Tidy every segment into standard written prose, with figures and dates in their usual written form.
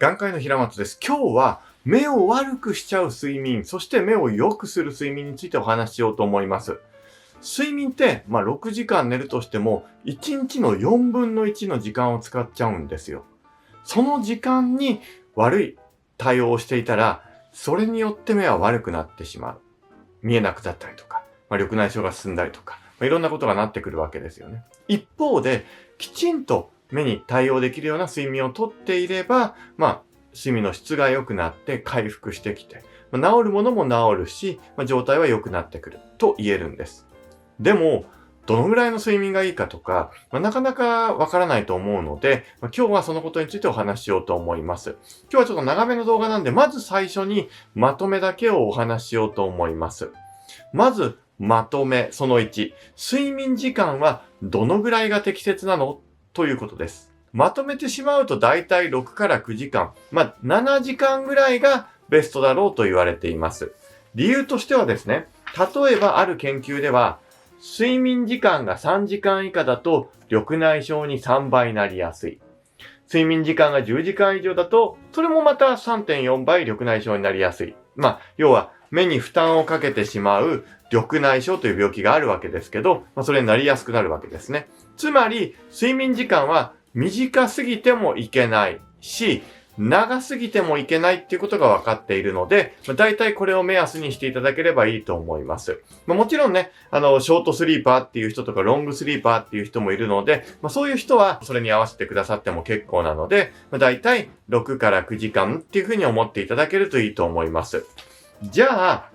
眼科医の平松です。今日は目を悪くしちゃう睡眠、そして目を良くする睡眠についてお話ししようと思います。睡眠って、6時間寝るとしても、1日の4分の1の時間を使っちゃうんですよ。その時間に悪い対応をしていたら、それによって目は悪くなってしまう。見えなくなったりとか、緑内障が進んだりとか、いろんなことがなってくるわけですよね。一方で、きちんと目に対応できるような睡眠をとっていれば、睡眠の質が良くなって回復してきて、治るものも治るし、状態は良くなってくると言えるんです。でも、どのぐらいの睡眠がいいかとか、なかなかわからないと思うので、今日はそのことについてお話ししようと思います。今日はちょっと長めの動画なんで、まず最初にまとめだけをお話ししようと思います。まず、まとめその1、睡眠時間はどのぐらいが適切なのということです。まとめてしまうとだいたい6から9時間、7時間ぐらいがベストだろうと言われています。理由としてはですね、例えばある研究では、睡眠時間が3時間以下だと緑内障に3倍になりやすい。睡眠時間が10時間以上だと、それもまた 3.4 倍緑内障になりやすい。要は目に負担をかけてしまう緑内障という病気があるわけですけど、それになりやすくなるわけですね。つまり、睡眠時間は短すぎてもいけないし、長すぎてもいけないっていうことが分かっているので、だいたいこれを目安にしていただければいいと思います。もちろんね、ショートスリーパーっていう人とかロングスリーパーっていう人もいるので、そういう人はそれに合わせてくださっても結構なので、だいたい6から9時間っていうふうに思っていただけるといいと思います。じゃあ、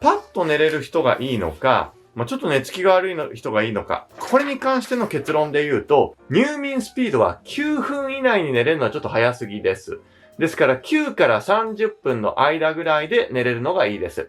パッと寝れる人がいいのか、ちょっと寝つきが悪い人がいいのか。これに関しての結論で言うと、入眠スピードは9分以内に寝れるのはちょっと早すぎです。ですから9から30分の間ぐらいで寝れるのがいいです。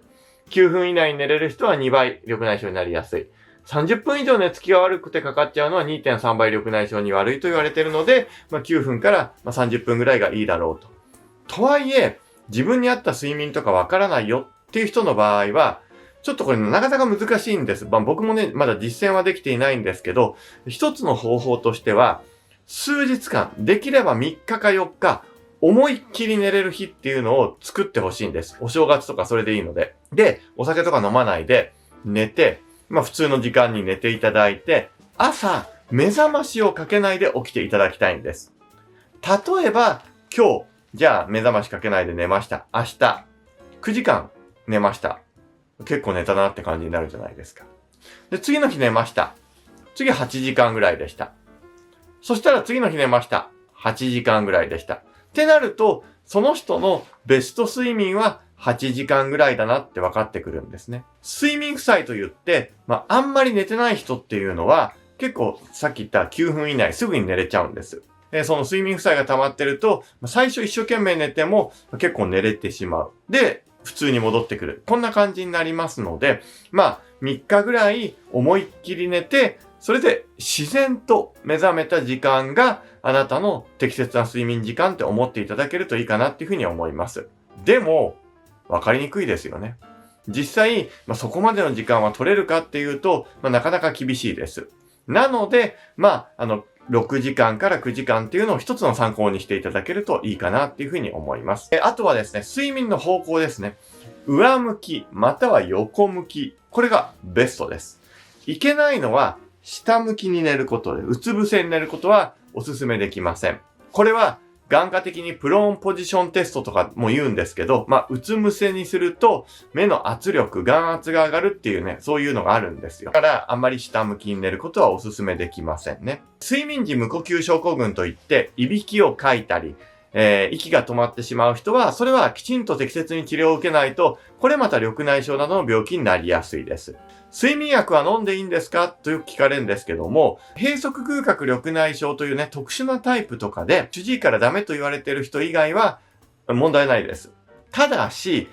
9分以内に寝れる人は2倍緑内障になりやすい。30分以上寝つきが悪くてかかっちゃうのは 2.3 倍緑内障に悪いと言われているので、9分から30分ぐらいがいいだろうと。とはいえ、自分に合った睡眠とかわからないよっていう人の場合は、ちょっとこれなかなか難しいんです。僕もね、まだ実践はできていないんですけど、一つの方法としては、数日間、できれば3日か4日、思いっきり寝れる日っていうのを作ってほしいんです。お正月とかそれでいいので。で、お酒とか飲まないで、寝て、普通の時間に寝ていただいて、朝、目覚ましをかけないで起きていただきたいんです。例えば、今日、じゃあ目覚ましかけないで寝ました。明日、9時間寝ました。結構寝たなって感じになるじゃないですか。で、次の日寝ました。次8時間ぐらいでした。そしたら次の日寝ました。8時間ぐらいでした。ってなると、その人のベスト睡眠は8時間ぐらいだなって分かってくるんですね。睡眠負債と言って、あんまり寝てない人っていうのは、結構さっき言った9分以内すぐに寝れちゃうんです。その睡眠負債が溜まってると、最初一生懸命寝ても結構寝れてしまう。で、普通に戻ってくる。こんな感じになりますので、3日ぐらい思いっきり寝て、それで自然と目覚めた時間があなたの適切な睡眠時間って思っていただけるといいかなっていうふうに思います。でも、わかりにくいですよね。実際、そこまでの時間は取れるかっていうと、なかなか厳しいです。なので、6時間から9時間っていうのを一つの参考にしていただけるといいかなっていうふうに思います。あとはですね、睡眠の方向ですね。上向き、または横向き。これがベストです。いけないのは、下向きに寝ることで、うつ伏せに寝ることはお勧めできません。これは、眼科的にプローンポジションテストとかも言うんですけど、うつ伏せにすると、目の圧力、眼圧が上がるっていうね、そういうのがあるんですよ。だから、あんまり下向きに寝ることはお勧めできませんね。睡眠時無呼吸症候群といって、いびきをかいたり、息が止まってしまう人は、それはきちんと適切に治療を受けないと、これまた緑内障などの病気になりやすいです。睡眠薬は飲んでいいんですかとよく聞かれるんですけども、閉塞空角緑内障というね、特殊なタイプとかで、主治医からダメと言われている人以外は問題ないです。ただし、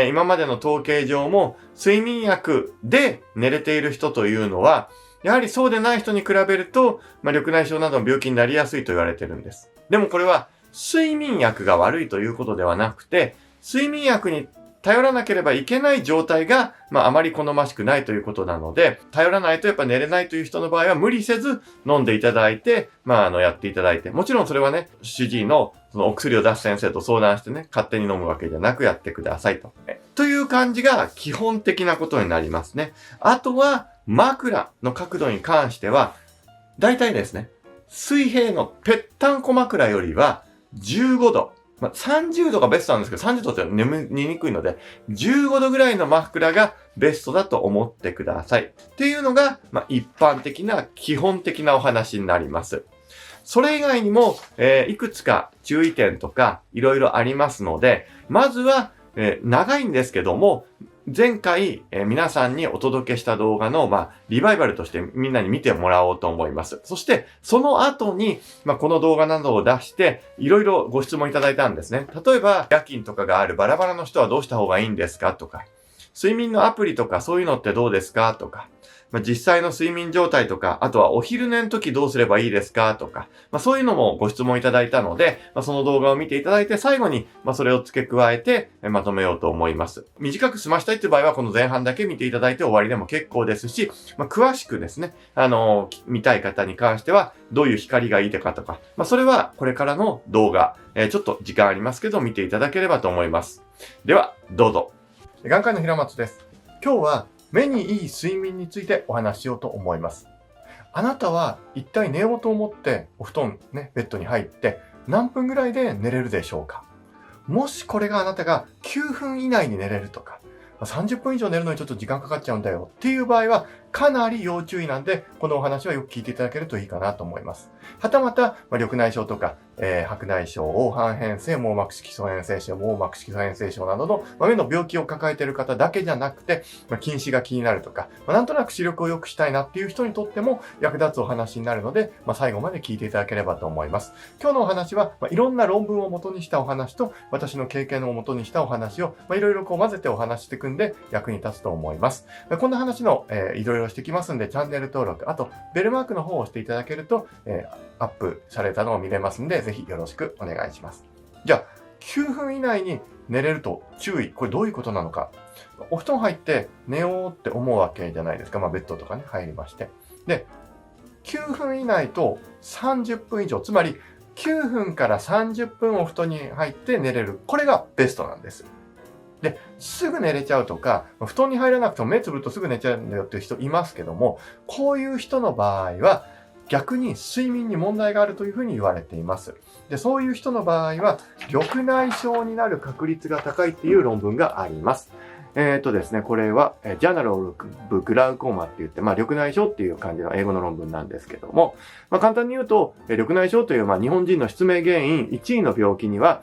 今までの統計上も、睡眠薬で寝れている人というのは、やはりそうでない人に比べると、緑内障などの病気になりやすいと言われているんです。でもこれは、睡眠薬が悪いということではなくて、睡眠薬に頼らなければいけない状態が、あまり好ましくないということなので、頼らないとやっぱ寝れないという人の場合は無理せず飲んでいただいて、やっていただいて、もちろんそれはね、主治医のそのお薬を出す先生と相談してね、勝手に飲むわけじゃなくやってくださいと。という感じが基本的なことになりますね。あとは、枕の角度に関しては、大体ですね、水平のぺったんこ枕よりは15度。30度がベストなんですけど、30度って眠りにくいので、15度ぐらいの枕がベストだと思ってください。っていうのが、一般的な基本的なお話になります。それ以外にも、いくつか注意点とかいろいろありますので、まずは、長いんですけども、前回、皆さんにお届けした動画の、リバイバルとしてみんなに見てもらおうと思います。そして、その後に、この動画などを出して、いろいろご質問いただいたんですね。例えば、夜勤とかがあるバラバラの人はどうした方がいいんですかとか、睡眠のアプリとかそういうのってどうですかとか、実際の睡眠状態とか、あとはお昼寝の時どうすればいいですかとか、そういうのもご質問いただいたので、その動画を見ていただいて最後に、それを付け加えてまとめようと思います。短く済ましたいっていう場合はこの前半だけ見ていただいて終わりでも結構ですし、詳しくですね、見たい方に関してはどういう光がいいかとか、それはこれからの動画、ちょっと時間ありますけど見ていただければと思います。では、どうぞ。眼科医の平松です。今日は目にいい睡眠についてお話ししようと思います。あなたは一体寝ようと思ってお布団ね、ベッドに入って何分ぐらいで寝れるでしょうか？もしこれがあなたが9分以内に寝れるとか、30分以上寝るのにちょっと時間かかっちゃうんだよっていう場合はかなり要注意なんで、このお話はよく聞いていただけるといいかなと思います。はたまた、緑内障とか、白内障、黄斑変性、網膜色素変性症、網膜色素変性症などの、目の病気を抱えている方だけじゃなくて、近視が気になるとか、なんとなく視力を良くしたいなっていう人にとっても役立つお話になるので、最後まで聞いていただければと思います。今日のお話は、いろんな論文を元にしたお話と、私の経験を元にしたお話を、いろいろ混ぜてお話していくんで役に立つと思います。こんな話の、いろいろしてきますんで、チャンネル登録、あと、ベルマークの方を押していただけると、アップされたのを見れますんで、ぜひよろしくお願いします。じゃあ、9分以内に寝れると注意。これどういうことなのか。お布団入って寝ようって思うわけじゃないですか。ベッドとかね、入りまして。で、9分以内と30分以上、つまり9分から30分お布団に入って寝れる。これがベストなんです。で、すぐ寝れちゃうとか、布団に入らなくても目つぶるとすぐ寝ちゃうんだよっていう人いますけども、こういう人の場合は、逆に睡眠に問題があるというふうに言われています。で、そういう人の場合は、緑内障になる確率が高いっていう論文があります。ですね、これは、ジャーナルオブグラウコーマって言って、緑内障っていう感じの英語の論文なんですけども、簡単に言うと、緑内障という、日本人の失明原因1位の病気には、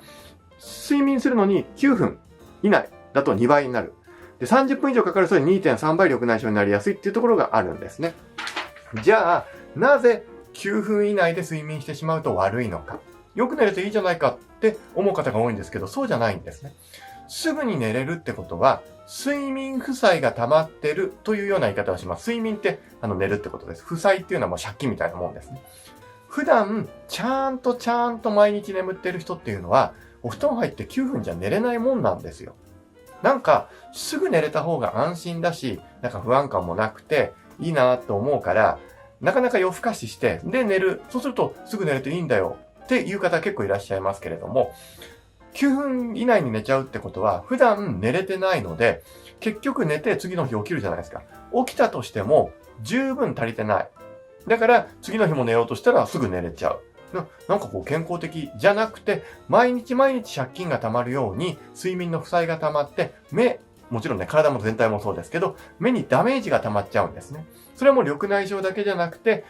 睡眠するのに9分以内だと2倍になる。で、30分以上かかると 2.3 倍緑内障になりやすいっていうところがあるんですね。じゃあ、なぜ9分以内で睡眠してしまうと悪いのか。よく寝るといいじゃないかって思う方が多いんですけど、そうじゃないんですね。すぐに寝れるってことは、睡眠負債が溜まってるというような言い方をします。睡眠って寝るってことです。負債っていうのはもう借金みたいなもんですね。普段、ちゃんと毎日眠ってる人っていうのは、お布団入って9分じゃ寝れないもんなんですよ。すぐ寝れた方が安心だし、不安感もなくていいなと思うから、なかなか夜更かしして、で寝る。そうするとすぐ寝るといいんだよっていう方結構いらっしゃいますけれども、9分以内に寝ちゃうってことは、普段寝れてないので、結局寝て次の日起きるじゃないですか。起きたとしても十分足りてない。だから次の日も寝ようとしたらすぐ寝れちゃう。健康的じゃなくて、毎日借金が溜まるように、睡眠の負債が溜まって、もちろんね、体も全体もそうですけど、目にダメージが溜まっちゃうんですね。それも緑内障だけじゃなくて、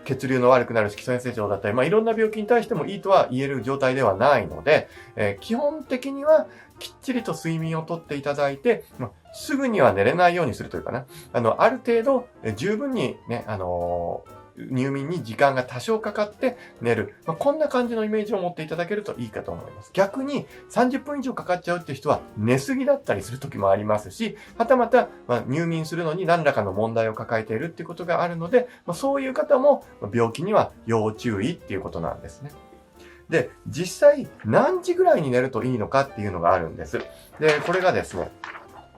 血流の悪くなる色素変性症だったり、いろんな病気に対してもいいとは言える状態ではないので、基本的にはきっちりと睡眠をとっていただいて、すぐには寝れないようにするというかな。ある程度、十分にね、入眠に時間が多少かかって寝る。こんな感じのイメージを持っていただけるといいかと思います。逆に30分以上かかっちゃうっていう人は寝すぎだったりする時もありますし、はたまた入眠するのに何らかの問題を抱えているっていうことがあるので、そういう方も病気には要注意っていうことなんですね。で、実際何時ぐらいに寝るといいのかっていうのがあるんです。で、これがですね、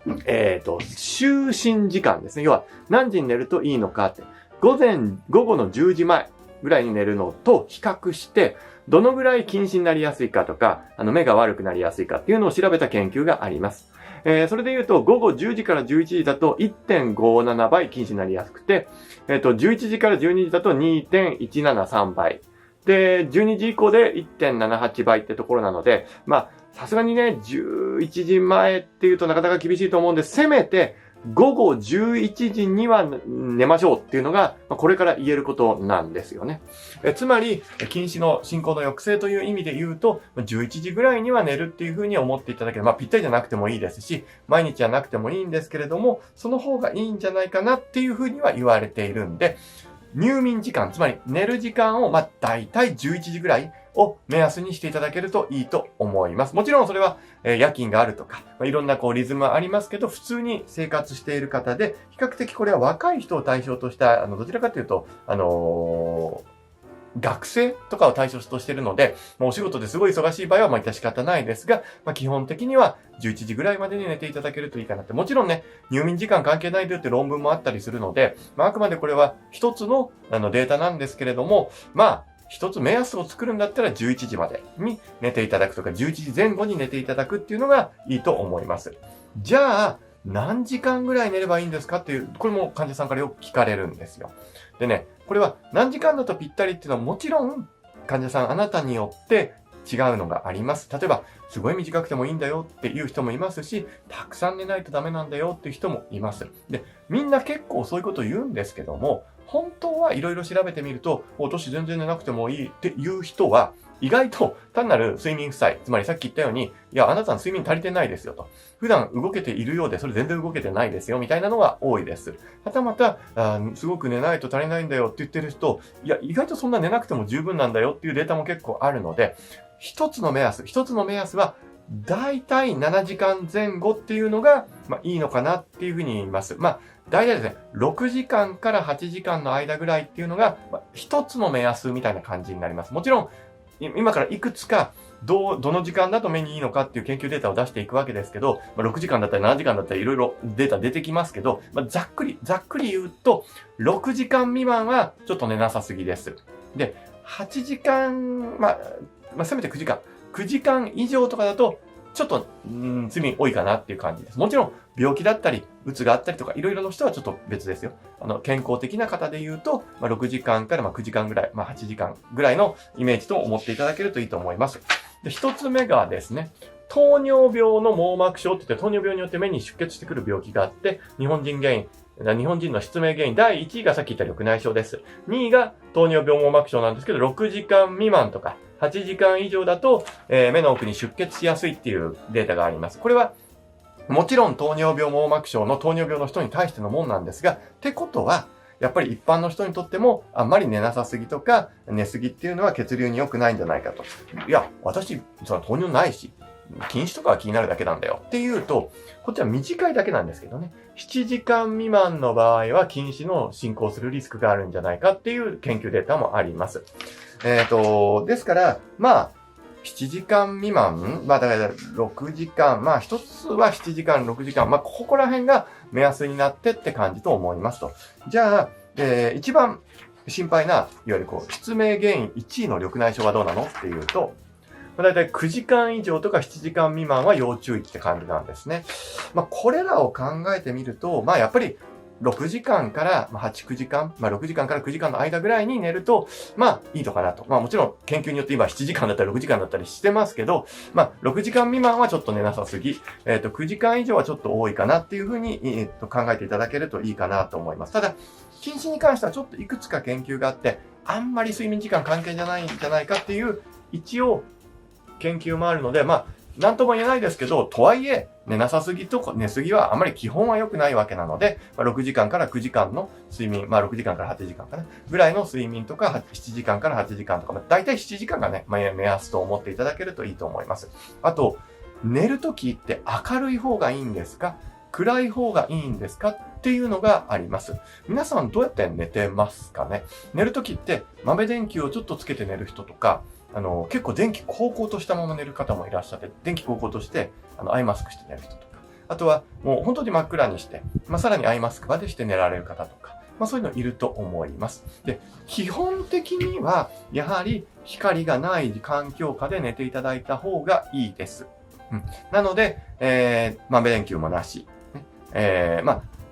就寝時間ですね。要は何時に寝るといいのかって。午後の10時前ぐらいに寝るのと比較して、どのぐらい近視になりやすいかとか、目が悪くなりやすいかっていうのを調べた研究があります。それで言うと、午後10時から11時だと 1.57 倍近視になりやすくて、11時から12時だと 2.173 倍。で、12時以降で 1.78 倍ってところなので、さすがにね、11時前っていうとなかなか厳しいと思うんで、せめて午後11時には寝ましょうっていうのが、これから言えることなんですよね。つまり、近視の進行の抑制という意味で言うと、11時ぐらいには寝るっていうふうに思っていただければ、ぴったりじゃなくてもいいですし、毎日じゃなくてもいいんですけれども、その方がいいんじゃないかなっていうふうには言われているんで、入眠時間、つまり寝る時間を、だいたい11時ぐらいを目安にしていただけるといいと思います。もちろんそれは、夜勤があるとか、いろんなリズムはありますけど、普通に生活している方で、比較的これは若い人を対象とした、どちらかというと、学生とかを対象としているので、お仕事ですごい忙しい場合は、致し方ないですが、基本的には11時ぐらいまでに寝ていただけるといいかなって。もちろんね、入眠時間関係ないでって論文もあったりするので、あくまでこれは一つのデータなんですけれども、一つ目安を作るんだったら11時までに寝ていただくとか、11時前後に寝ていただくっていうのがいいと思います。じゃあ、何時間ぐらい寝ればいいんですかっていう、これも患者さんからよく聞かれるんですよ。でね、これは何時間だとぴったりっていうのはもちろん患者さんあなたによって違うのがあります。例えば、すごい短くてもいいんだよっていう人もいますし、たくさん寝ないとダメなんだよっていう人もいます。で、みんな結構そういうことを言うんですけども、本当はいろいろ調べてみると、私全然寝なくてもいいっていう人は、意外と単なる睡眠負債、つまりさっき言ったように、いや、あなたの睡眠足りてないですよと。普段動けているようで、それ全然動けてないですよ、みたいなのが多いです。はたまた、すごく寝ないと足りないんだよって言ってる人、いや、意外とそんな寝なくても十分なんだよっていうデータも結構あるので、一つの目安は、だいたい7時間前後っていうのが、いいのかなっていうふうに言います。だいたいですね、6時間から8時間の間ぐらいっていうのが、一つの目安みたいな感じになります。もちろん、今からいくつか、どの時間だと目にいいのかっていう研究データを出していくわけですけど、6時間だったり7時間だったりいろいろデータ出てきますけど、ざっくり言うと、6時間未満はちょっと寝なさすぎです。で、8時間、せめて9時間。9時間以上とかだと、ちょっと、睡眠多いかなっていう感じです。もちろん、病気だったり、うつがあったりとか、いろいろの人はちょっと別ですよ。健康的な方で言うと、6時間から9時間ぐらい、8時間ぐらいのイメージと思っていただけるといいと思います。で、一つ目がですね、糖尿病の網膜症って言って、糖尿病によって目に出血してくる病気があって、日本人の失明原因、第1位がさっき言った緑内障です。2位が糖尿病網膜症なんですけど、6時間未満とか、8時間以上だと、目の奥に出血しやすいっていうデータがあります。これは、もちろん糖尿病網膜症の糖尿病の人に対してのもんなんですが、ってことは、やっぱり一般の人にとっても、あんまり寝なさすぎとか、寝すぎっていうのは血流に良くないんじゃないかと。いや、私、その糖尿ないし、近視とかは気になるだけなんだよっていうと、こっちは短いだけなんですけどね。7時間未満の場合は近視の進行するリスクがあるんじゃないかっていう研究データもあります。ですから、7時間未満、だから6時間、一つは7時間、6時間、ここら辺が目安になってって感じと思いますと。じゃあ、一番心配な、いわゆる失明原因1位の緑内障はどうなのっていうと、だいたい9時間以上とか7時間未満は要注意って感じなんですね。これらを考えてみると、やっぱり6時間から8、9時間、6時間から9時間の間ぐらいに寝ると、いいのかなと。もちろん研究によって今7時間だったり6時間だったりしてますけど、6時間未満はちょっと寝なさすぎ、9時間以上はちょっと多いかなっていうふうに、考えていただけるといいかなと思います。ただ、近視に関してはちょっといくつか研究があって、あんまり睡眠時間関係じゃないんじゃないかっていう、一応、研究もあるので、なんとも言えないですけど、とはいえ、寝なさすぎと寝すぎはあまり基本は良くないわけなので、6時間から9時間の睡眠、6時間から8時間かな、ぐらいの睡眠とか、7時間から8時間とか、だいたい7時間がね、目安と思っていただけるといいと思います。あと、寝るときって明るい方がいいんですか？暗い方がいいんですかっていうのがあります。皆さんどうやって寝てますかね？寝るときって豆電球をちょっとつけて寝る人とか、結構電気こうこうとしたまま寝る方もいらっしゃって、電気こうこうとして、アイマスクして寝る人とか、あとはもう本当に真っ暗にして、さらにアイマスクまでして寝られる方とか、そういうのいると思います。で、基本的には、やはり光がない環境下で寝ていただいた方がいいです。なので、豆電球もなし。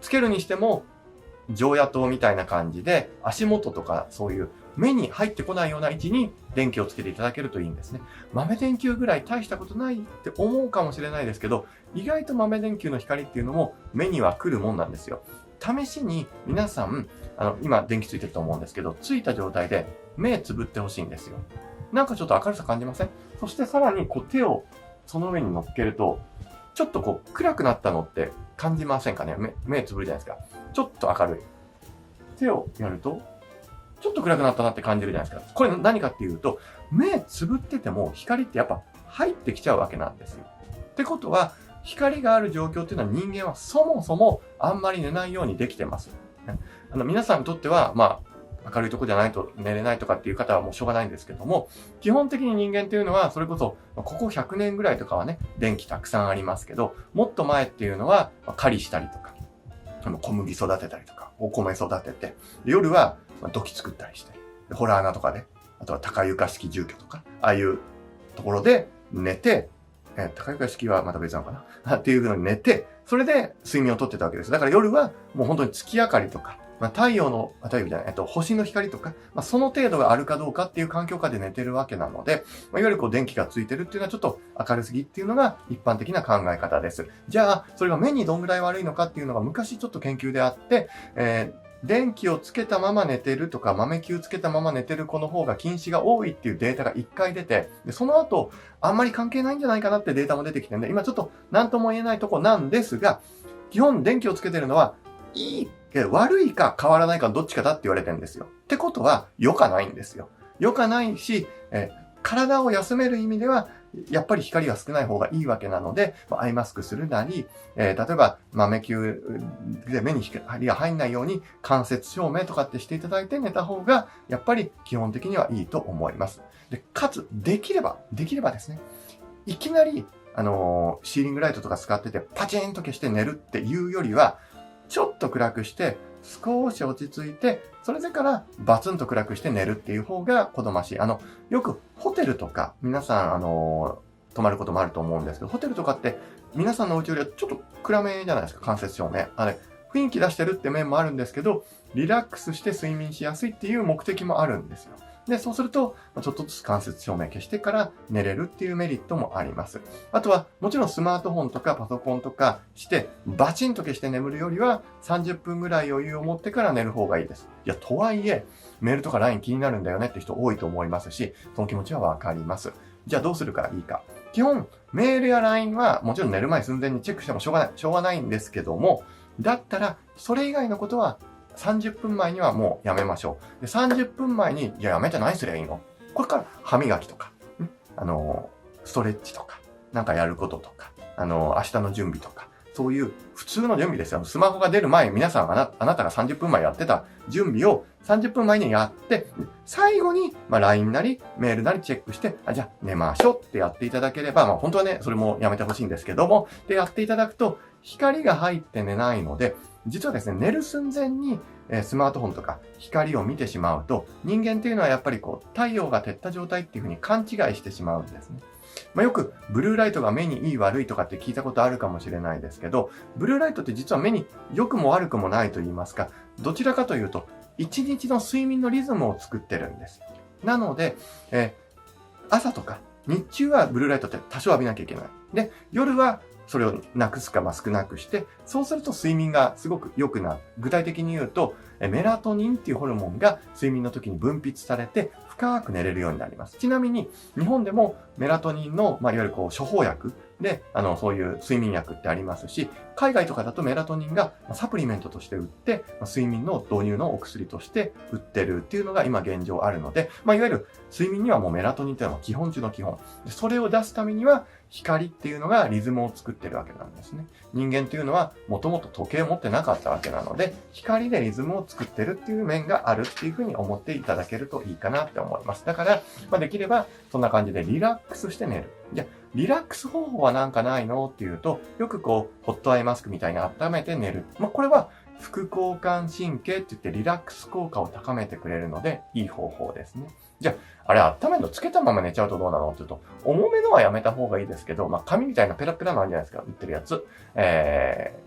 つけるにしても、常夜灯みたいな感じで、足元とかそういう目に入ってこないような位置に電気をつけていただけるといいんですね。豆電球ぐらい大したことないって思うかもしれないですけど、意外と豆電球の光っていうのも目には来るもんなんですよ。試しに皆さん、今電気ついてると思うんですけど、ついた状態で目つぶってほしいんですよ。なんかちょっと明るさ感じません？そしてさらに手をその上に乗っけると、ちょっと暗くなったのって感じませんかね？目つぶるじゃないですか。ちょっと明るい。手をやると、ちょっと暗くなったなって感じるじゃないですか。これ何かっていうと、目つぶってても光ってやっぱ入ってきちゃうわけなんですよ。ってことは、光がある状況っていうのは人間はそもそもあんまり寝ないようにできてます。皆さんにとっては、明るいとこじゃないと寝れないとかっていう方はもうしょうがないんですけども、基本的に人間っていうのは、それこそ、ここ100年ぐらいとかはね、電気たくさんありますけど、もっと前っていうのは、狩りしたりとか、小麦育てたりとか、お米育てて、夜は土器作ったりして、ホラー穴とかで、あとは高床式住居とか、ああいうところで寝て、高床式はまた別なのかなっていうのに寝て、それで睡眠をとってたわけです。だから夜はもう本当に月明かりとか、太陽の、太陽じゃない、星の光とか、その程度があるかどうかっていう環境下で寝てるわけなので、いわゆる電気がついてるっていうのはちょっと明るすぎっていうのが一般的な考え方です。じゃあ、それが目にどんぐらい悪いのかっていうのが昔ちょっと研究であって、電気をつけたまま寝てるとか、豆球つけたまま寝てる子の方が近視が多いっていうデータが1回出て、でその後、あんまり関係ないんじゃないかなってデータも出てきてるんで、今ちょっと何とも言えないとこなんですが、基本電気をつけてるのは、いいけど悪いか変わらないかどっちかだって言われてるんですよ。ってことは、良かないんですよ。良かないし、体を休める意味では、やっぱり光が少ない方がいいわけなので、アイマスクするなり、例えば豆球で目に光が入んないように間接照明とかってしていただいて寝た方が、やっぱり基本的にはいいと思います。で、かつ、できればですね、いきなり、シーリングライトとか使っててパチンと消して寝るっていうよりは、ちょっと暗くして、少し落ち着いて、それでからバツンと暗くして寝るっていう方が好ましい。よくホテルとか、皆さん、泊まることもあると思うんですけど、ホテルとかって皆さんのお家よりはちょっと暗めじゃないですか、間接照明。雰囲気出してるって面もあるんですけど、リラックスして睡眠しやすいっていう目的もあるんですよ。で、そうすると、ちょっとずつ間接照明消してから寝れるっていうメリットもあります。あとは、もちろんスマートフォンとかパソコンとかして、バチンと消して眠るよりは、30分ぐらい余裕を持ってから寝る方がいいです。いや、とはいえ、メールとか LINE 気になるんだよねって人多いと思いますし、その気持ちはわかります。じゃあどうするからいいか。基本、メールや LINE はもちろん寝る前寸前にチェックしてもしょうがないんですけども、だったら、それ以外のことは30分前にはもうやめましょう。で、30分前に、やめて何すりゃいいの？これから歯磨きとか、ストレッチとか、なんかやることとか、明日の準備とか、そういう普通の準備ですよ。スマホが出る前、皆さんあなたが30分前やってた準備を30分前にやって、最後に、LINE なり、メールなりチェックして、じゃあ寝ましょうってやっていただければ、本当はね、それもやめてほしいんですけども、で、やっていただくと、光が入って寝ないので、実はですね、寝る寸前に、スマートフォンとか光を見てしまうと、人間っていうのはやっぱり太陽が照った状態っていうふうに勘違いしてしまうんですね。よくブルーライトが目にいい悪いとかって聞いたことあるかもしれないですけど、ブルーライトって実は目に良くも悪くもないと言いますか、どちらかというと、一日の睡眠のリズムを作ってるんです。なので、朝とか日中はブルーライトって多少浴びなきゃいけない。で、夜はそれをなくすか少なくして、そうすると睡眠がすごく良くなる。具体的に言うと、メラトニンっていうホルモンが睡眠の時に分泌されて、深く寝れるようになります。ちなみに、日本でもメラトニンの、いわゆる処方薬で、そういう睡眠薬ってありますし、海外とかだとメラトニンがサプリメントとして売って、睡眠の導入のお薬として売ってるっていうのが今現状あるので、いわゆる睡眠にはもうメラトニンっていうのは基本中の基本。それを出すためには、光っていうのがリズムを作ってるわけなんですね。人間っていうのはもともと時計を持ってなかったわけなので、光でリズムを作ってるっていう面があるっていうふうに思っていただけるといいかなって思います。だから、できればそんな感じでリラックスして寝る。じゃあ、リラックス方法はなんかないのっていうと、よくホットアイマスクみたいに温めて寝る。これは副交感神経って言ってリラックス効果を高めてくれるので、いい方法ですね。じゃあ、あれ温めるのつけたまま寝ちゃうとどうなのって言うと、重めのはやめた方がいいですけど、紙みたいなペラペラのあるじゃないですか、売ってるやつ。いわ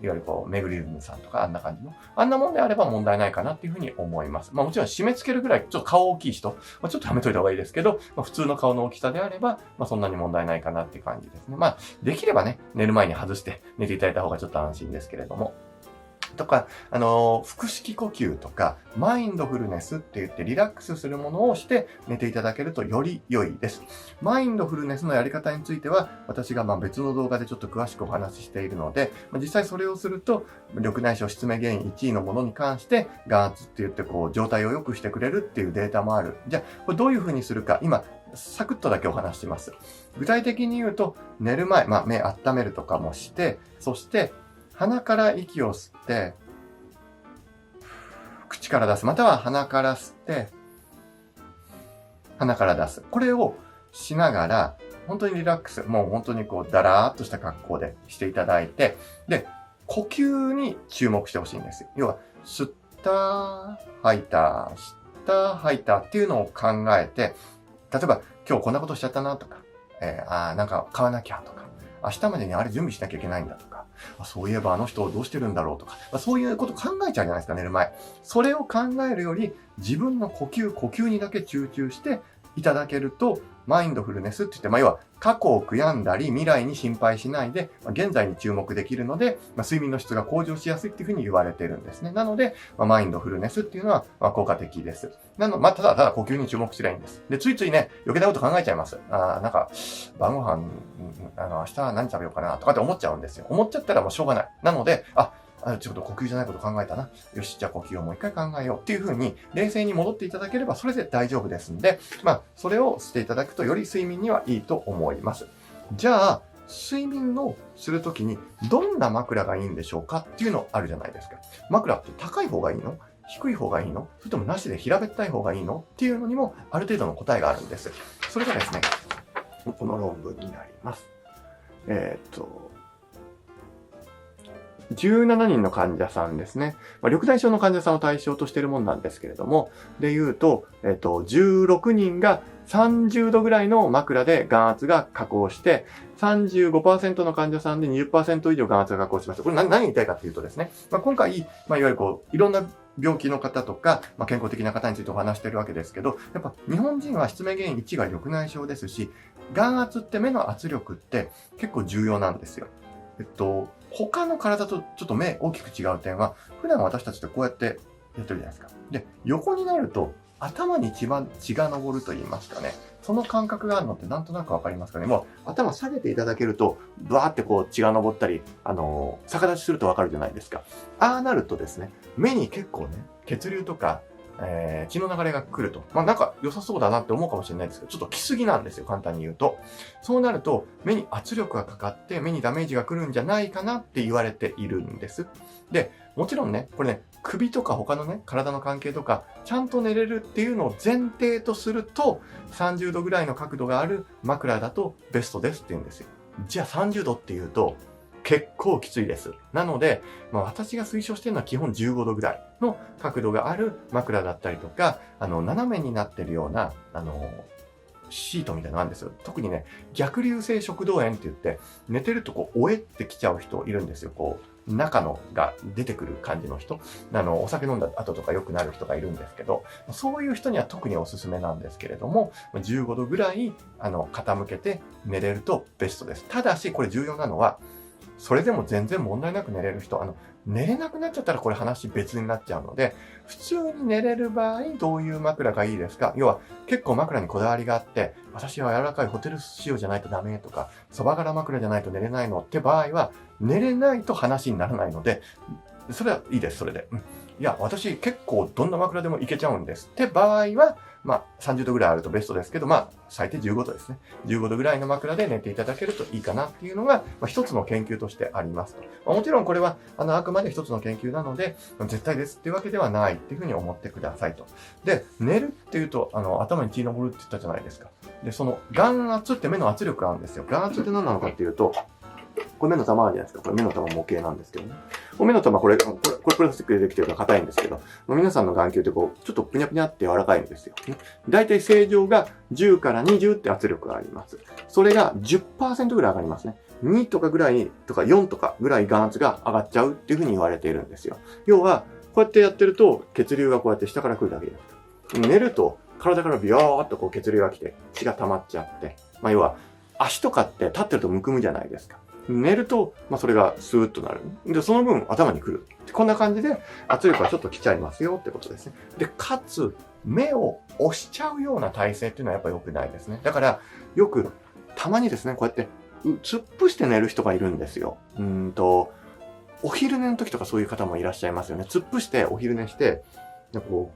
ゆるメグリズムさんとかあんな感じの。あんなもんであれば問題ないかなっていうふうに思います。もちろん締め付けるぐらい、ちょっと顔大きい人、ちょっとやめといた方がいいですけど、普通の顔の大きさであれば、そんなに問題ないかなっていう感じですね。できればね、寝る前に外して寝ていただいた方がちょっと安心ですけれども。とか、腹式呼吸とか、マインドフルネスって言ってリラックスするものをして寝ていただけるとより良いです。マインドフルネスのやり方については、私が別の動画でちょっと詳しくお話ししているので、実際それをすると、緑内障失明原因1位のものに関して、眼圧って言って状態を良くしてくれるっていうデータもある。じゃあ、これどういう風にするか、今、サクッとだけお話しします。具体的に言うと、寝る前、目温めるとかもして、そして、鼻から息を吸って、口から出す。または鼻から吸って、鼻から出す。これをしながら、本当にリラックス、もう本当にだらーっとした格好でしていただいて、で、呼吸に注目してほしいんですよ。要は、吸った、吐いた、吸った、吐いたっていうのを考えて、例えば、今日こんなことしちゃったなとか、なんか買わなきゃとか、明日までにあれ準備しなきゃいけないんだとか、そういえばあの人どうしてるんだろうとか、そういうこと考えちゃうじゃないですか、寝る前。それを考えるより、自分の呼吸にだけ集中していただけると、マインドフルネスって言って、要は過去を悔やんだり、未来に心配しないで、現在に注目できるので、睡眠の質が向上しやすいっていうふうに言われてるんですね。なので、マインドフルネスっていうのは、効果的です。ただ呼吸に注目すればいいんです。で、ついついね、余計なこと考えちゃいます。なんか、晩ご飯、明日何食べようかな、とかって思っちゃうんですよ。思っちゃったらもうしょうがない。なので、ちょっと呼吸じゃないこと考えたな。よし、じゃあ呼吸をもう一回考えようっていう風に冷静に戻っていただければそれで大丈夫ですんで、それをしていただくとより睡眠にはいいと思います。じゃあ、睡眠をするときにどんな枕がいいんでしょうかっていうのあるじゃないですか。枕って高い方がいいの？低い方がいいの？それともなしで平べったい方がいいの？っていうのにもある程度の答えがあるんです。それがですね、この論文になります。17人の患者さんですね。緑内障の患者さんを対象としているものなんですけれども、で言うと、16人が30度ぐらいの枕で眼圧が下降して、35% の患者さんで 20% 以上眼圧が下降しました。これ何言いたいかというとですね、今回、いわゆるいろんな病気の方とか、健康的な方についてお話しているわけですけど、やっぱ日本人は失明原因1が緑内障ですし、眼圧って目の圧力って結構重要なんですよ。他の体とちょっと目大きく違う点は、普段私たちってこうやってやってるじゃないですか。で、横になると頭に一番血が昇ると言いますかね。その感覚があるのってなんとなくわかりますかね。もう頭下げていただけると、バーって血が昇ったり、逆立ちするとわかるじゃないですか。ああなるとですね、目に結構ね、血流とか、血の流れが来ると。なんか良さそうだなって思うかもしれないですけど、ちょっと来すぎなんですよ、簡単に言うと。そうなると、目に圧力がかかって、目にダメージが来るんじゃないかなって言われているんです。で、もちろんね、これね、首とか他のね、体の関係とか、ちゃんと寝れるっていうのを前提とすると、30度ぐらいの角度がある枕だとベストですって言うんですよ。じゃあ30度っていうと、結構きついです。なので、私が推奨しているのは基本15度ぐらいの角度がある枕だったりとか、斜めになってるような、シートみたいなのがあるんですよ。特にね、逆流性食道炎って言って、寝てるとおえってきちゃう人いるんですよ。中のが出てくる感じの人。お酒飲んだ後とか良くなる人がいるんですけど、そういう人には特におすすめなんですけれども、15度ぐらい、傾けて寝れるとベストです。ただし、これ重要なのは、それでも全然問題なく寝れる人、寝れなくなっちゃったらこれ話別になっちゃうので、普通に寝れる場合、どういう枕がいいですか？要は、結構枕にこだわりがあって、私は柔らかいホテル仕様じゃないとダメとか、そば柄枕じゃないと寝れないのって場合は、寝れないと話にならないので、それはいいです、それで。いや、私結構どんな枕でもいけちゃうんですって場合は、30度ぐらいあるとベストですけど、最低15度ですね。15度ぐらいの枕で寝ていただけるといいかなっていうのが、一つの研究としてありますと。もちろんこれは、あくまで一つの研究なので、絶対ですっていうわけではないっていうふうに思ってくださいと。で、寝るっていうと、頭に血昇るって言ったじゃないですか。で、その眼圧って目の圧力があるんですよ。眼圧って何なのかっていうと、これ目の玉あるじゃないですか。これ目の玉模型なんですけどね。目の玉これプラスチックでできてるから硬いんですけど、皆さんの眼球ってちょっとぷにゃぷにゃって柔らかいんですよ。だいたい正常が10から20って圧力があります。それが 10% ぐらい上がりますね。2とかぐらいとか4とかぐらい眼圧が上がっちゃうっていうふうに言われているんですよ。要は、こうやってやってると血流がこうやって下から来るだけじゃなくて、寝ると体からビヨーっと血流が来て血が溜まっちゃって、要は足とかって立ってるとむくむじゃないですか。寝ると、それがスーッとなる。で、その分頭に来る。こんな感じで圧力がちょっと来ちゃいますよってことですね。で、かつ、目を押しちゃうような体勢っていうのはやっぱ良くないですね。だから、よく、たまにですね、こうやって、突っ伏して寝る人がいるんですよ。お昼寝の時とかそういう方もいらっしゃいますよね。突っ伏してお昼寝して、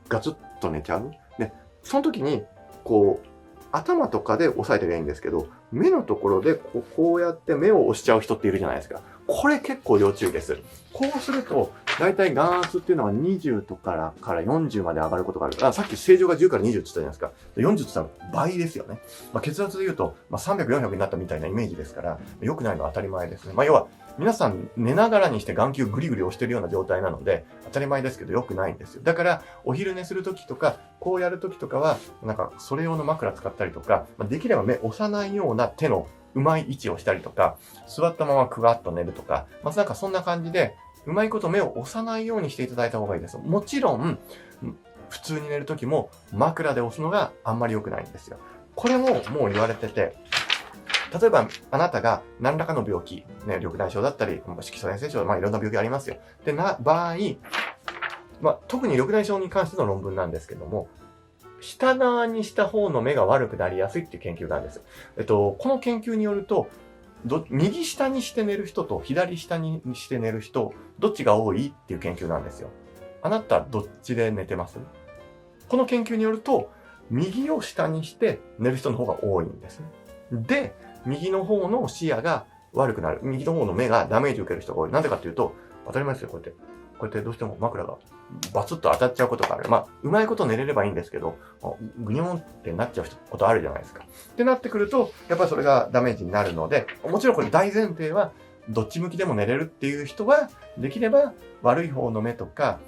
ガツッと寝ちゃう。で、その時に、頭とかで押さえてりゃいいんですけど、目のところでこうやって目を押しちゃう人っているじゃないですか。これ結構要注意です。こうすると、だいたい眼圧っていうのは20とかから40まで上がることがある。さっき正常が10から20って言ったじゃないですか。40って言ったら倍ですよね。血圧で言うと、300、400になったみたいなイメージですから、良くないのは当たり前ですね。要は、皆さん寝ながらにして眼球グリグリ押してるような状態なので、当たり前ですけど良くないんですよ。だから、お昼寝するときとか、こうやるときとかは、それ用の枕使ったりとか、できれば目押さないような手のうまい位置をしたりとか、座ったままクワッと寝るとか、そんな感じで、うまいこと目を押さないようにしていただいた方がいいです。もちろん、普通に寝るときも枕で押すのがあんまり良くないんですよ。これももう言われてて、例えば、あなたが何らかの病気、緑内障だったり、色素変性症、いろんな病気ありますよ。で、場合、特に緑内障に関しての論文なんですけども、下側にした方の目が悪くなりやすいっていう研究なんです。この研究によると、右下にして寝る人と左下にして寝る人、どっちが多いっていう研究なんですよ。あなたどっちで寝てます？この研究によると、右を下にして寝る人の方が多いんですね。で、右の方の視野が悪くなる。右の方の目がダメージを受ける人が多い。なぜかというと、当たり前ですよ、こうやってどうしても枕がバツッと当たっちゃうことがある。うまいこと寝れればいいんですけど、グニョンってなっちゃうことあるじゃないですか。ってなってくると、やっぱりそれがダメージになるので、もちろんこれ大前提は、どっち向きでも寝れるっていう人は、できれば悪い方の目とか、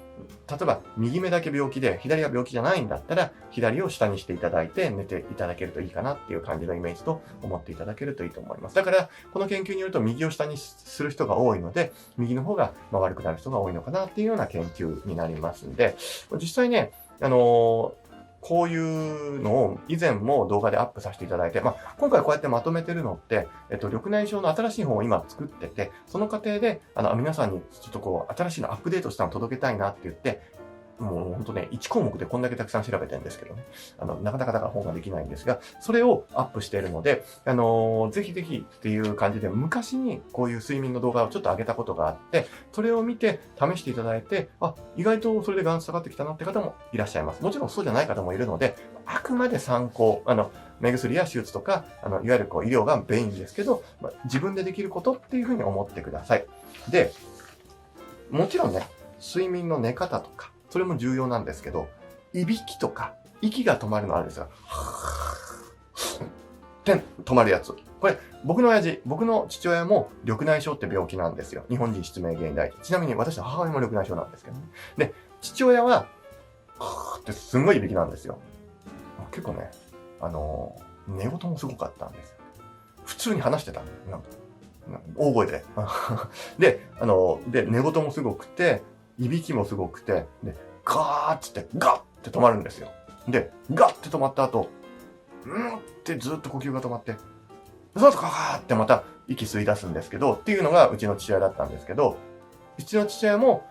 例えば右目だけ病気で左が病気じゃないんだったら左を下にしていただいて寝ていただけるといいかなっていう感じのイメージと思っていただけるといいと思います。だからこの研究によると右を下にする人が多いので右の方が悪くなる人が多いのかなっていうような研究になりますんで、実際ね、こういうのを以前も動画でアップさせていただいて、今回こうやってまとめてるのって、緑内障の新しい本を今作ってて、その過程で、皆さんにちょっと新しいのアップデートしたのを届けたいなって言って、もうほんとね、1項目でこんだけたくさん調べてるんですけどね。なかなかだから本ができないんですが、それをアップしているので、ぜひぜひっていう感じで、昔にこういう睡眠の動画をちょっと上げたことがあって、それを見て試していただいて、意外とそれで眼圧下がってきたなって方もいらっしゃいます。もちろんそうじゃない方もいるので、あくまで参考、目薬や手術とか、いわゆる医療がメインですけど、自分でできることっていうふうに思ってください。で、もちろんね、睡眠の寝方とか、それも重要なんですけど、いびきとか、息が止まるのあるんですよ。って止まるやつ。これ、僕の父親も緑内障って病気なんですよ。日本人失明原因第一。ちなみに私の母親も緑内障なんですけどね。で、父親は、ってすんごいいびきなんですよ。結構ね、寝言もすごかったんですよ。普通に話してた。大声で。で、寝言もすごくて、いびきもすごくて、で、ガーッつって、ガッって止まるんですよ。で、ガッって止まった後、ってずっと呼吸が止まって、その後ガーってまた息吸い出すんですけど、っていうのがうちの父親だったんですけど、うちの父親も、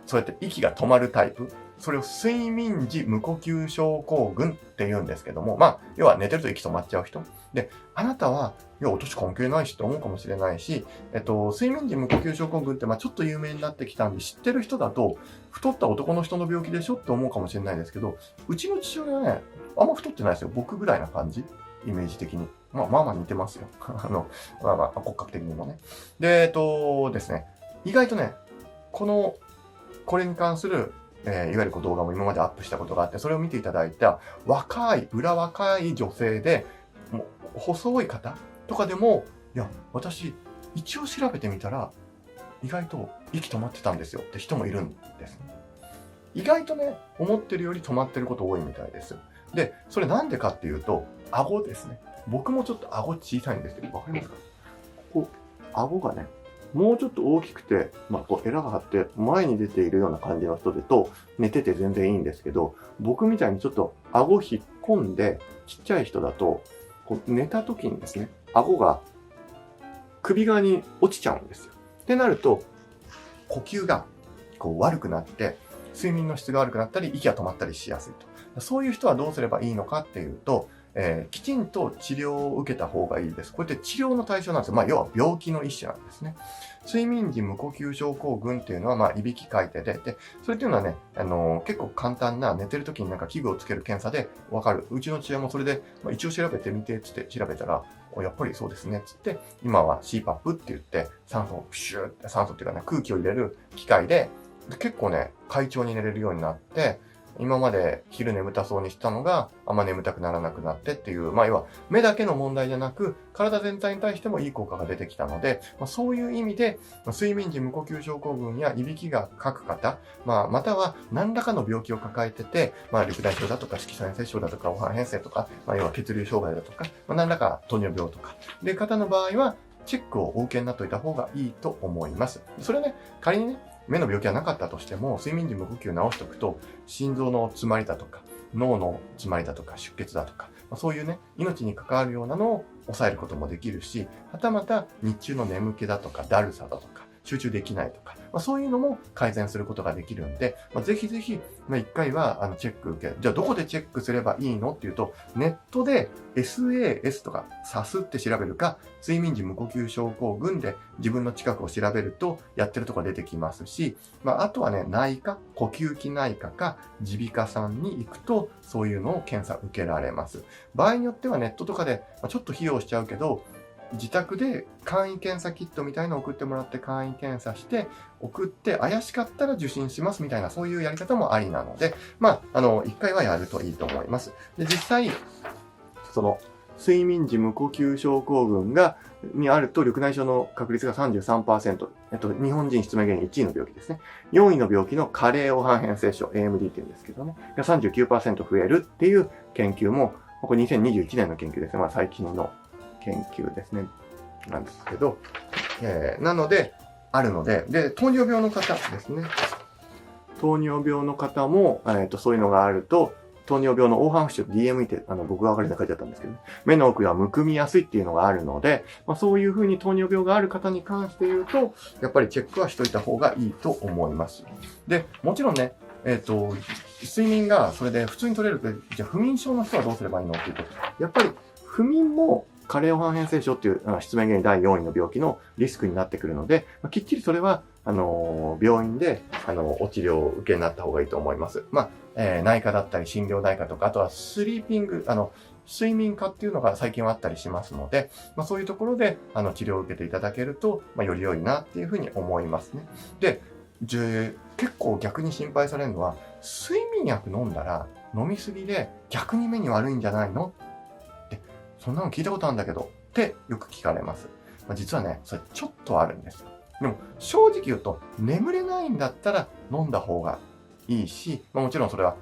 そうやって息が止まるタイプ。それを睡眠時無呼吸症候群って言うんですけども、まあ、要は寝てると息止まっちゃう人。で、あなたは、いや、年関係ないしって思うかもしれないし、睡眠時無呼吸症候群って、まあ、ちょっと有名になってきたんで、知ってる人だと、太った男の人の病気でしょって思うかもしれないですけど、うちの父親はね、あんま太ってないですよ。僕ぐらいな感じ。イメージ的に。まあ似てますよ。骨格的にもね。で、ですね、意外とね、これに関する、いわゆる動画も今までアップしたことがあって、それを見ていただいた若い女性で、もう細い方とかでも、いや、私、一応調べてみたら、意外と息止まってたんですよって人もいるんですね。意外とね、思ってるより止まってること多いみたいです。で、それなんでかっていうと、顎ですね。僕もちょっと顎小さいんですけど、わかりますか？ここ、顎がね、もうちょっと大きくて、こう、エラが張って前に出ているような感じの人だと、寝てて全然いいんですけど、僕みたいにちょっと顎引っ込んで、ちっちゃい人だと、こう寝た時にですね、顎が首側に落ちちゃうんですよ。ってなると、呼吸がこう悪くなって、睡眠の質が悪くなったり、息が止まったりしやすいと。そういう人はどうすればいいのかっていうと、きちんと治療を受けた方がいいです。これって治療の対象なんですよ。要は病気の一種なんですね。睡眠時無呼吸症候群っていうのは、いびきかいてで、それっていうのはね、結構簡単な寝てる時になんか器具をつける検査でわかる。うちの父親もそれで、一応調べてみて、つって調べたら、やっぱりそうですね、つって、今は CPAP って言って、酸素をプシューって、酸素っていうかね、空気を入れる機械で、結構ね、快調に寝れるようになって、今まで昼眠たそうにしたのがあんま眠たくならなくなってっていう、要は目だけの問題じゃなく、体全体に対してもいい効果が出てきたので、そういう意味で、睡眠時無呼吸症候群やいびきがかく方、または何らかの病気を抱えてて、緑内障だとか色素変性症だとか、黄斑変性とか、要は血流障害だとか、何らか糖尿病とか、で、方の場合は、チェックをお受けになっておいた方がいいと思います。それね、仮にね、目の病気はなかったとしても、睡眠時無呼吸を治しておくと、心臓の詰まりだとか、脳の詰まりだとか、出血だとか、そういうね、命に関わるようなのを抑えることもできるし、はたまた日中の眠気だとか、だるさだとか、集中できないとか、そういうのも改善することができるんで、ぜひぜひ、一回はチェック受ける。じゃあどこでチェックすればいいのっていうと、ネットで SAS とか SAS って調べるか、睡眠時無呼吸症候群で自分の近くを調べるとやってるところが出てきますし、あとはね、内科、呼吸器内科か耳鼻科さんに行くと、そういうのを検査受けられます。場合によってはネットとかでちょっと費用しちゃうけど、自宅で簡易検査キットみたいなのを送ってもらって簡易検査して送って怪しかったら受診しますみたいなそういうやり方もありなので、一回はやるといいと思います。で、実際、その睡眠時無呼吸症候群にあると緑内障の確率が 33%。日本人失明原因1位の病気ですね。4位の病気の加齢黄斑変性症、AMD って言うんですけどね、が 39% 増えるっていう研究も、これ2021年の研究ですね。最近の研究ですね。なんですけど、なので、あるので、で、糖尿病の方ですね。糖尿病の方も、そういうのがあると、糖尿病の黄斑浮腫 DME って僕が分かりで書いてあったんですけど、目の奥がむくみやすいっていうのがあるので、そういうふうに糖尿病がある方に関して言うと、やっぱりチェックはしといた方がいいと思います。で、もちろんね、睡眠がそれで普通に取れると、じゃあ不眠症の人はどうすればいいのっていうと、やっぱり不眠も加齢黄斑変性症っていう失明原因第4位の病気のリスクになってくるので、きっちりそれは、病院で、お治療を受けになった方がいいと思います。内科だったり、心療内科とか、あとはスリーピング、睡眠科っていうのが最近はあったりしますので、そういうところで、治療を受けていただけると、より良いなっていうふうに思いますね。で、結構逆に心配されるのは、睡眠薬飲んだら飲みすぎで逆に目に悪いんじゃないのって、そんなの聞いたことあるんだけど、ってよく聞かれます。実はね、それちょっとあるんですよ。でも、正直言うと、眠れないんだったら飲んだ方がいいし、もちろんそれは、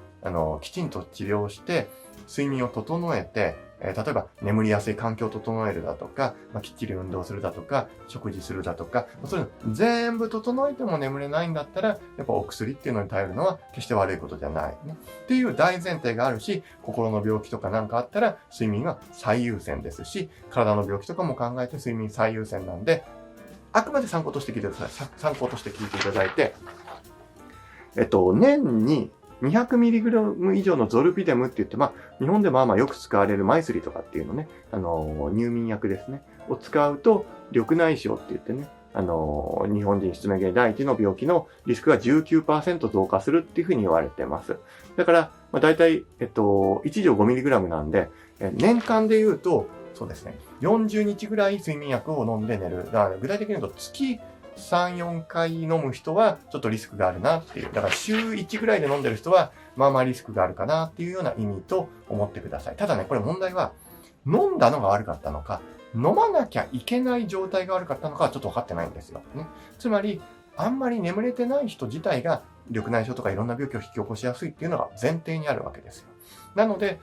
きちんと治療して、睡眠を整えて、例えば眠りやすい環境を整えるだとか、きっちり運動するだとか、食事するだとか、そういうの全部整えても眠れないんだったら、やっぱお薬っていうのに頼るのは決して悪いことじゃないね。っていう大前提があるし、心の病気とかなんかあったら睡眠が最優先ですし、体の病気とかも考えて睡眠最優先なんで、あくまで参考として聞いてください。参考として聞いていただいて、年に 200mg 以上のゾルピデムって言って、日本でよく使われるマイスリとかっていうのね、入眠薬ですね、を使うと、緑内障って言ってね、日本人失明原因第一の病気のリスクが 19% 増加するっていうふうに言われてます。だから、だいたい、1錠 5mg なんで、年間で言うと、そうですね、40日ぐらい睡眠薬を飲んで寝る。だから具体的に言うと月3、4回飲む人はちょっとリスクがあるなっていう。だから週1ぐらいで飲んでる人はリスクがあるかなっていうような意味と思ってください。ただね、これ問題は飲んだのが悪かったのか、飲まなきゃいけない状態が悪かったのかはちょっと分かってないんですよ。ね。つまり、あんまり眠れてない人自体が緑内障とかいろんな病気を引き起こしやすいっていうのが前提にあるわけですよ。なので、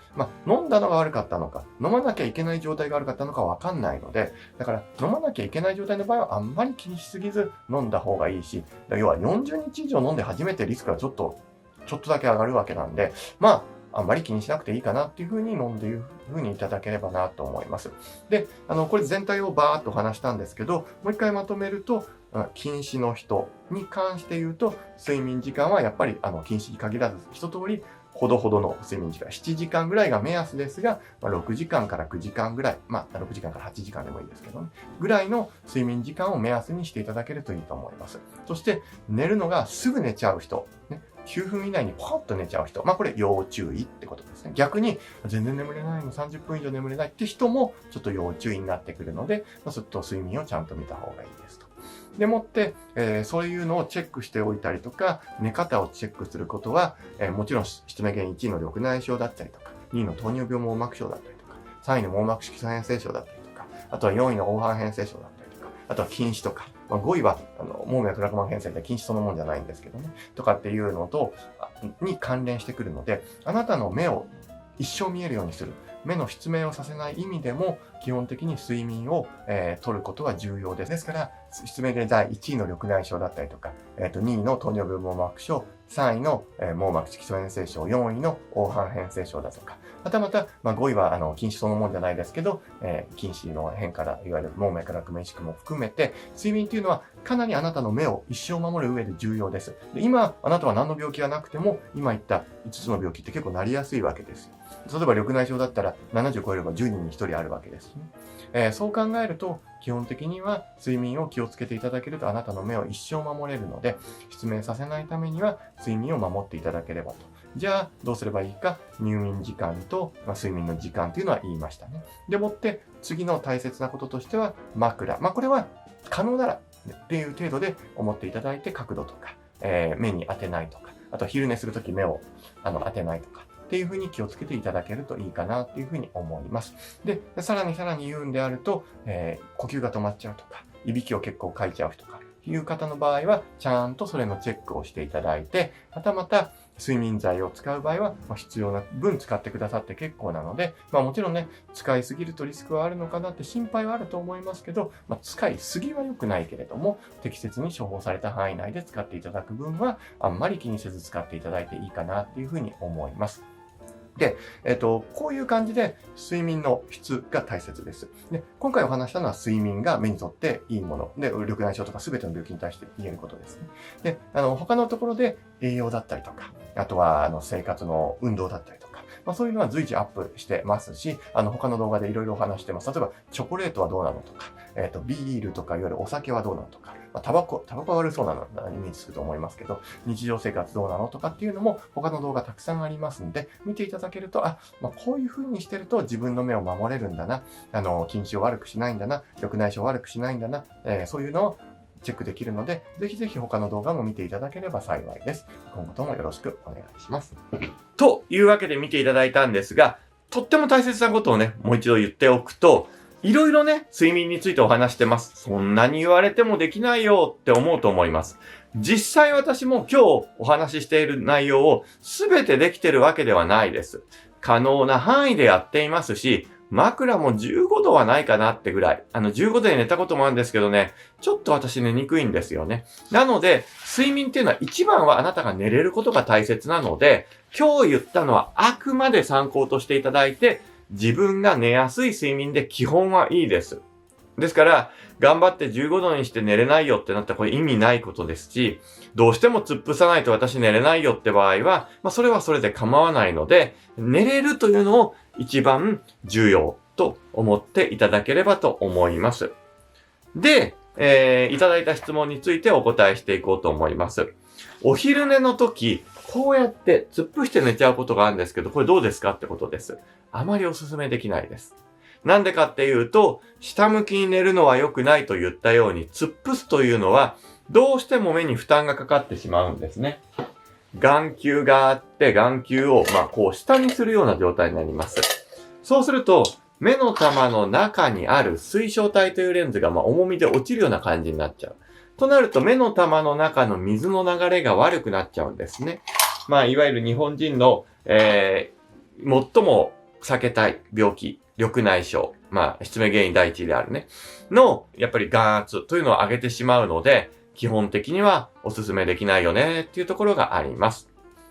飲んだのが悪かったのか、飲まなきゃいけない状態が悪かったのかわかんないので、だから飲まなきゃいけない状態の場合はあんまり気にしすぎず飲んだ方がいいし、要は40日以上飲んで初めてリスクがちょっとだけ上がるわけなんで、あんまり気にしなくていいかなっていうふうに飲んでいうふうにいただければなと思います。で、これ全体をバーっと話したんですけど、もう一回まとめると、近視の人に関して言うと、睡眠時間はやっぱり近視に限らず一通りほどほどの睡眠時間、7時間ぐらいが目安ですが、6時間から9時間ぐらい、6時間から8時間でもいいですけどね、ぐらいの睡眠時間を目安にしていただけるといいと思います。そして、寝るのがすぐ寝ちゃう人、ね、9分以内にポッと寝ちゃう人、これ要注意ってことですね。逆に、全然眠れないの、30分以上眠れないって人も、ちょっと要注意になってくるので、ずっと睡眠をちゃんと見た方がいいですと。でもって、そういうのをチェックしておいたりとか、寝方をチェックすることは、もちろん失明原因1位の緑内障だったりとか、2位の糖尿病網膜症だったりとか、3位の網膜色素変性症だったりとか、あとは4位の黄斑変性症だったりとか、あとは近視とか、5位は網脈絡膜変性で近視そのもんじゃないんですけどね、とかっていうのと、に関連してくるので、あなたの目を一生見えるようにする。目の失明をさせない意味でも、基本的に睡眠を、取ることは重要です。ですから、失明で第1位の緑内障だったりとか、2位の糖尿病網膜症、3位の、網膜色素変性症、4位の黄斑変性症だとか、はたまた、5位は近視そのもんじゃないですけど、近視の変から、いわゆる網脈絡面縮も含めて、睡眠というのはかなりあなたの目を一生守る上で重要です。で今、あなたは何の病気がなくても、今言った5つの病気って結構なりやすいわけですよ。例えば緑内障だったら70超えれば10人に1人あるわけですね。そう考えると、基本的には睡眠を気をつけていただけるとあなたの目を一生守れるので、失明させないためには睡眠を守っていただければと。じゃあ、どうすればいいか、入眠時間と、睡眠の時間というのは言いましたね。でもって、次の大切なこととしては、枕。これは可能ならっていう程度で思っていただいて、角度とか、目に当てないとか、あとは昼寝するとき目を当てないとか、っていうふうに気をつけていただけるといいかなっていうふうに思います。で、さらに言うんであると、呼吸が止まっちゃうとか、いびきを結構かいちゃうとか、いう方の場合は、ちゃんとそれのチェックをしていただいて、はたまた、睡眠剤を使う場合は、必要な分使ってくださって結構なので、もちろんね、使いすぎるとリスクはあるのかなって心配はあると思いますけど、使いすぎは良くないけれども、適切に処方された範囲内で使っていただく分は、あんまり気にせず使っていただいていいかなっていうふうに思います。で、こういう感じで睡眠の質が大切です。で、今回お話したのは睡眠が目にとっていいもので、緑内障とか全ての病気に対して言えることですね。で、他のところで栄養だったりとか、あとは生活の運動だったりとか、そういうのは随時アップしてますし、他の動画でいろいろお話してます。例えば、チョコレートはどうなのとか、ビールとかいわゆるお酒はどうなのとか、タバコは悪そうなのイメージすると思いますけど、日常生活どうなのとかっていうのも他の動画たくさんありますんで、見ていただけると、こういう風にしてると自分の目を守れるんだな、近視を悪くしないんだな、緑内障を悪くしないんだな、そういうのをチェックできるので、ぜひぜひ他の動画も見ていただければ幸いです。今後ともよろしくお願いします。というわけで見ていただいたんですが、とっても大切なことをね、もう一度言っておくと、いろいろね、睡眠についてお話してます。そんなに言われてもできないよって思うと思います。実際私も今日お話ししている内容を全てできてるわけではないです。可能な範囲でやっていますし、枕も15度はないかなってぐらい。15度で寝たこともあるんですけどね、ちょっと私寝にくいんですよね。なので、睡眠っていうのは一番はあなたが寝れることが大切なので、今日言ったのはあくまで参考としていただいて、自分が寝やすい睡眠で基本はいいです。ですから、頑張って15度にして寝れないよってなったらこれ意味ないことですし、どうしても突っ伏さないと私寝れないよって場合は、それはそれで構わないので、寝れるというのを一番重要と思っていただければと思います。で、いただいた質問についてお答えしていこうと思います。お昼寝の時、こうやって突っ伏して寝ちゃうことがあるんですけど、これどうですかってことです。あまりお勧めできないです。なんでかっていうと、下向きに寝るのは良くないと言ったように、突っ伏すというのは、どうしても目に負担がかかってしまうんですね。眼球があって、眼球を、こう下にするような状態になります。そうすると、目の玉の中にある水晶体というレンズが、重みで落ちるような感じになっちゃう。となると、目の玉の中の水の流れが悪くなっちゃうんですね。いわゆる日本人の、最も避けたい病気、緑内障、失明原因第一位であるね、やっぱり眼圧というのを上げてしまうので、基本的にはお勧めできないよねっていうところがあります。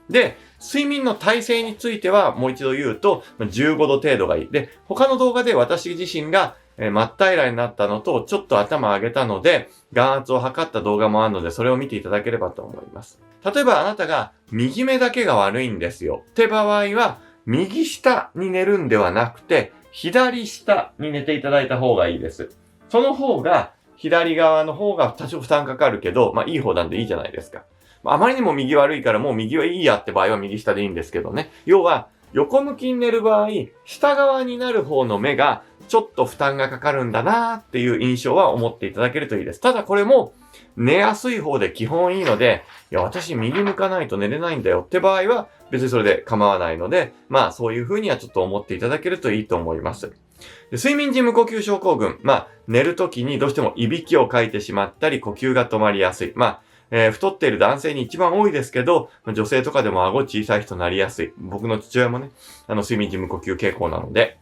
で、睡眠の体勢についてはもう一度言うと、15度程度がいい。で、他の動画で私自身が真っ平らになったのと、ちょっと頭上げたので、眼圧を測った動画もあるので、それを見ていただければと思います。例えばあなたが右目だけが悪いんですよって場合は、右下に寝るんではなくて、左下に寝ていただいた方がいいです。その方が、左側の方が多少負担かかるけど、いい方なんでいいじゃないですか。あまりにも右悪いからもう右はいいやって場合は右下でいいんですけどね。要は、横向きに寝る場合、下側になる方の目がちょっと負担がかかるんだなーっていう印象は思っていただけるといいです。ただこれも寝やすい方で基本いいので、いや私右向かないと寝れないんだよって場合は別にそれで構わないので、そういう風にはちょっと思っていただけるといいと思います。で睡眠時無呼吸症候群。寝るときにどうしてもいびきをかいてしまったり呼吸が止まりやすい。太っている男性に一番多いですけど、女性とかでも顎小さい人になりやすい。僕の父親もね、睡眠時無呼吸傾向なので、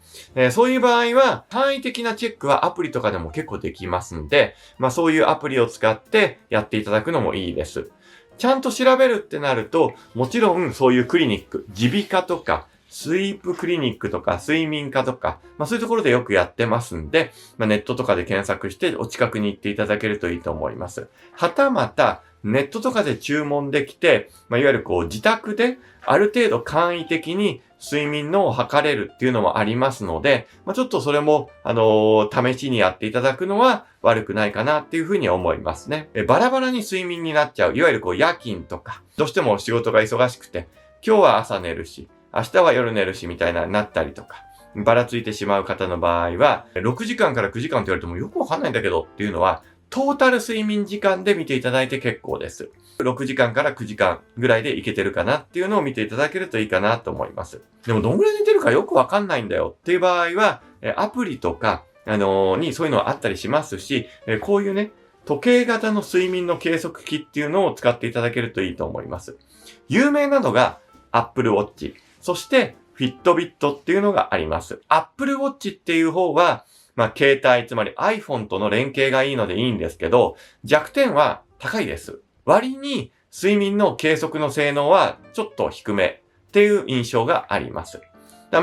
そういう場合は、簡易的なチェックはアプリとかでも結構できますんで、そういうアプリを使ってやっていただくのもいいです。ちゃんと調べるってなると、もちろんそういうクリニック、耳鼻科とか、スイープクリニックとか、睡眠科とか、そういうところでよくやってますんで、ネットとかで検索してお近くに行っていただけるといいと思います。はたまた、ネットとかで注文できて、いわゆる自宅である程度簡易的に睡眠のを測れるっていうのもありますので、ちょっとそれも、試しにやっていただくのは悪くないかなっていうふうに思いますね。バラバラに睡眠になっちゃう。いわゆる夜勤とか、どうしても仕事が忙しくて、今日は朝寝るし、明日は夜寝るしみたいなったりとか、ばらついてしまう方の場合は、6時間から9時間って言われてもよくわかんないんだけどっていうのは、トータル睡眠時間で見ていただいて結構です。6時間から9時間ぐらいでいけてるかなっていうのを見ていただけるといいかなと思います。でもどんぐらい寝てるかよくわかんないんだよっていう場合は、アプリとか、にそういうのはあったりしますし、こういうね、時計型の睡眠の計測器っていうのを使っていただけるといいと思います。有名なのが Apple Watch、そして Fitbit っていうのがあります。Apple Watch っていう方は、携帯、つまり iPhone との連携がいいのでいいんですけど、弱点は高いです。割に睡眠の計測の性能はちょっと低めっていう印象があります。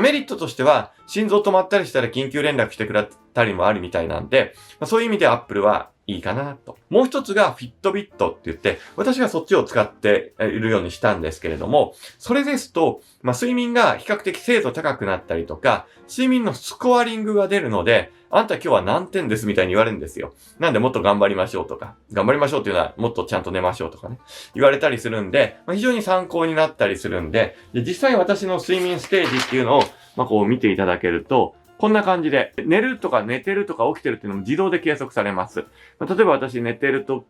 メリットとしては、心臓止まったりしたら緊急連絡してくれたりもあるみたいなんで、そういう意味で Apple はいいかなと。もう一つが Fitbit って言って、私がそっちを使っているようにしたんですけれども、それですと、睡眠が比較的精度高くなったりとか、睡眠のスコアリングが出るので、あんた今日は何点ですみたいに言われるんですよ。なんでもっと頑張りましょうとか、頑張りましょうっていうのはもっとちゃんと寝ましょうとかね、言われたりするんで、非常に参考になったりするんで、実際私の睡眠ステージっていうのを、見ていただけると、こんな感じで、寝るとか寝てるとか起きてるっていうのも自動で計測されます。例えば私寝ると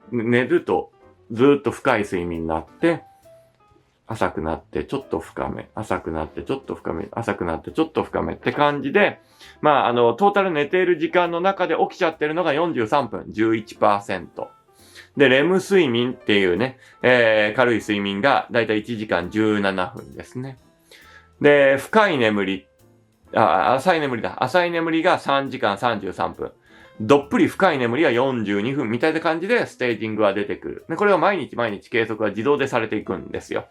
ずーっと深い睡眠になって、浅くなってちょっと深め、浅くなってちょっと深め、浅くなってちょっと深めって感じで、トータル寝ている時間の中で起きちゃってるのが43分、11%。で、レム睡眠っていうね、軽い睡眠がだいたい1時間17分ですね。で、浅い眠りが3時間33分。どっぷり深い眠りは42分みたいな感じでステージングは出てくる。でこれは毎日計測は自動でされていくんですよ。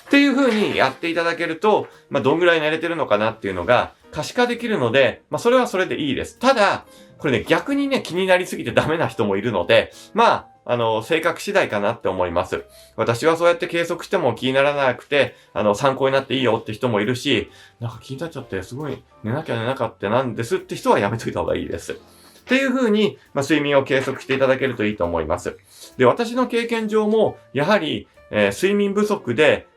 っていう風にやっていただけると、どんぐらい寝れてるのかなっていうのが可視化できるので、それはそれでいいです。ただ、これね、逆にね、気になりすぎてダメな人もいるので、性格次第かなって思います。私はそうやって計測しても気にならなくて、参考になっていいよって人もいるし、なんか気になっちゃってすごい寝なきゃってなんですって人はやめといた方がいいです。っていう風に、睡眠を計測していただけるといいと思います。で、私の経験上も、やはり、睡眠不足で、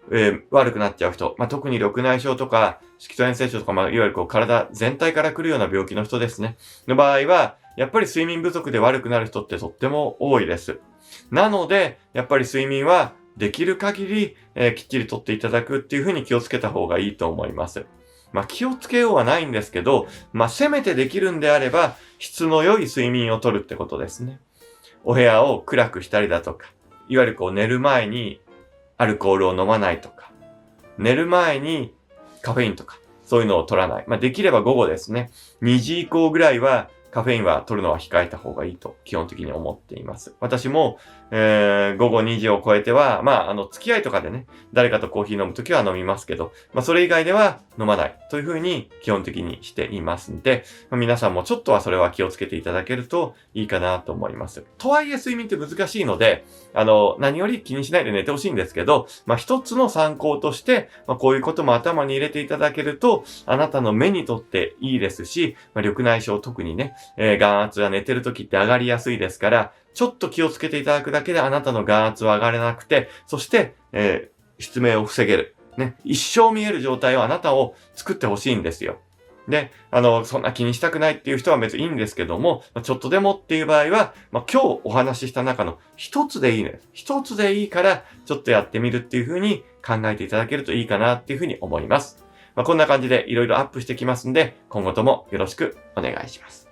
悪くなっちゃう人、特に緑内障とか、色素変性症とか、いわゆる体全体から来るような病気の人ですね。の場合は、やっぱり睡眠不足で悪くなる人ってとっても多いです。なので、やっぱり睡眠はできる限り、きっちりとっていただくっていう風に気をつけた方がいいと思います。気をつけようはないんですけど、せめてできるんであれば、質の良い睡眠をとるってことですね。お部屋を暗くしたりだとか、いわゆる寝る前にアルコールを飲まないとか、寝る前にカフェインとか、そういうのを取らない。できれば午後ですね。2時以降ぐらいはカフェインは取るのは控えた方がいいと基本的に思っています。私も、午後2時を超えては、付き合いとかでね、誰かとコーヒー飲むときは飲みますけど、それ以外では飲まないというふうに基本的にしていますんで、皆さんもちょっとはそれは気をつけていただけるといいかなと思います。とはいえ睡眠って難しいので、何より気にしないで寝てほしいんですけど、一つの参考として、こういうことも頭に入れていただけると、あなたの目にとっていいですし、緑内障特にね、眼圧は寝てる時って上がりやすいですから、ちょっと気をつけていただくだけであなたの眼圧は上がれなくて、そして、失明を防げる。ね、一生見える状態をあなたを作ってほしいんですよ。で、そんな気にしたくないっていう人は別にいいんですけども、ちょっとでもっていう場合は、今日お話しした中の一つでいいね。一つでいいから、ちょっとやってみるっていう風に考えていただけるといいかなっていう風に思います。こんな感じでいろいろアップしてきますんで、今後ともよろしくお願いします。